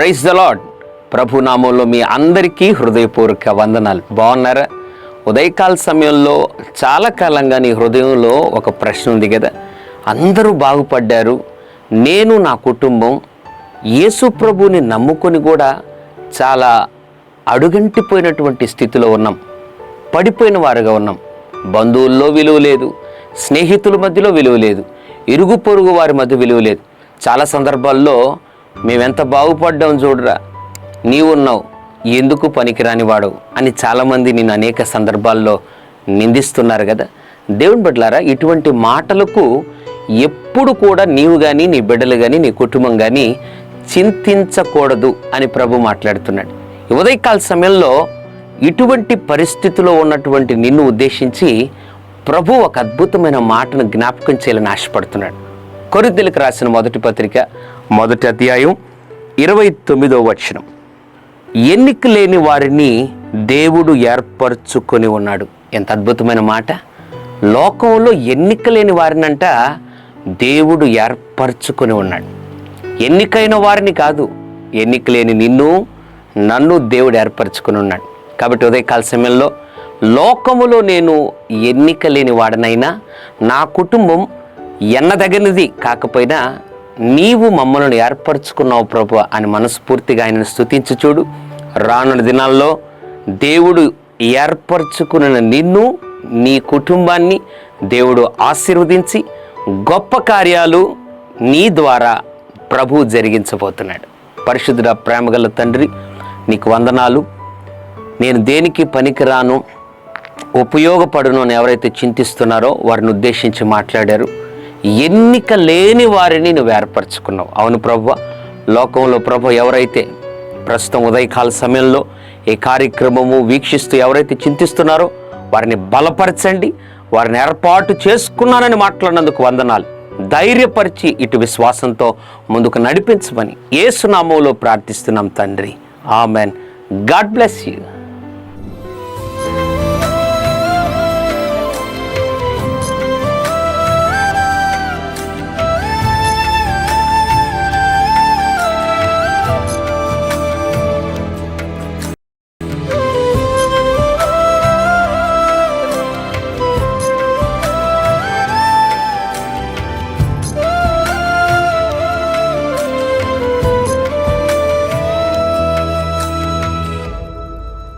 Praise the lord. ప్రభు నామంలో మీ అందరికీ హృదయపూర్వక వందనాలు. బాగున్నారా? ఉదయకాల సమయంలో చాలా కాలంగా నీ హృదయంలో ఒక ప్రశ్న ఉంది కదా, అందరూ బాగుపడ్డారు, నేను నా కుటుంబం యేసు ప్రభుని నమ్ముకొని కూడా చాలా అడుగంటిపోయినటువంటి స్థితిలో ఉన్నాం, పడిపోయిన వారుగా ఉన్నాం. బంధువుల్లో విలువ లేదు, స్నేహితుల మధ్యలో విలువ లేదు, ఇరుగు పొరుగు వారి మధ్య విలువ లేదు. చాలా సందర్భాల్లో మేమెంత బాగుపడ్డాం చూడరా, నీవున్నావు ఎందుకు పనికిరాని వాడు అని చాలామంది నేను అనేక సందర్భాల్లో నిందిస్తున్నారు కదా. దేవుని బిడ్డలారా, ఇటువంటి మాటలకు ఎప్పుడు కూడా నీవు కానీ, నీ బిడ్డలు కానీ, నీ కుటుంబం కానీ చింతించకూడదు అని ప్రభు మాట్లాడుతున్నాడు. ఉదయకాల సమయంలో ఇటువంటి పరిస్థితిలో ఉన్నటువంటి నిన్ను ఉద్దేశించి ప్రభు ఒక అద్భుతమైన మాటను జ్ఞాపకం చేయాలని ఆశపడుతున్నాడు. కొరింథీయులకు రాసిన మొదటి పత్రిక 1వ అధ్యాయం 29వ వచనం, ఎన్నిక లేని వారిని దేవుడు ఏర్పరచుకొని ఉన్నాడు. ఎంత అద్భుతమైన మాట! లోకంలో ఎన్నిక లేని వారినంట దేవుడు ఏర్పరచుకొని ఉన్నాడు. ఎన్నికైన వారిని కాదు, ఎన్నిక లేని నిన్ను నన్ను దేవుడు ఏర్పరచుకొని ఉన్నాడు. కాబట్టి ఉదయకాల సమయంలో లోకములో నేను ఎన్నిక లేని వాడనైనా, నా కుటుంబం ఎన్నదగినది కాకపోయినా నీవు మమ్మల్ని ఏర్పరచుకున్నావు ప్రభు అని మనస్ఫూర్తిగా ఆయనను స్తుతించి చూడు. రానున్న దినాల్లో దేవుడు ఏర్పరచుకున్న నిన్ను, నీ కుటుంబాన్ని దేవుడు ఆశీర్వదించి గొప్ప కార్యాలు నీ ద్వారా ప్రభు జరిగించబోతున్నాడు. పరిశుద్ధుడ, ప్రేమగల తండ్రి, నీకు వందనాలు. నేను దేనికి పనికిరాను, ఉపయోగపడును అని ఎవరైతే చింతిస్తున్నారో వారిని ఉద్దేశించి మాట్లాడారు. ఎన్నిక లేని వారిని నువ్వు ఏర్పరచుకున్నావు. అవును ప్రభువా, లోకంలో ప్రభు ఎవరైతే ప్రస్తుతం ఉదయకాల సమయంలో ఈ కార్యక్రమము వీక్షిస్తూ ఎవరైతే చింతిస్తున్నారో వారిని బలపరచండి. వారిని ఏర్పాటు చేసుకున్నానని మాట్లాడినందుకు వందనాలు. ధైర్యపరిచి ఇటు విశ్వాసంతో ముందుకు నడిపించమని యేసు నామములో ప్రార్థిస్తున్నాం తండ్రి. ఆమెన్. God bless you.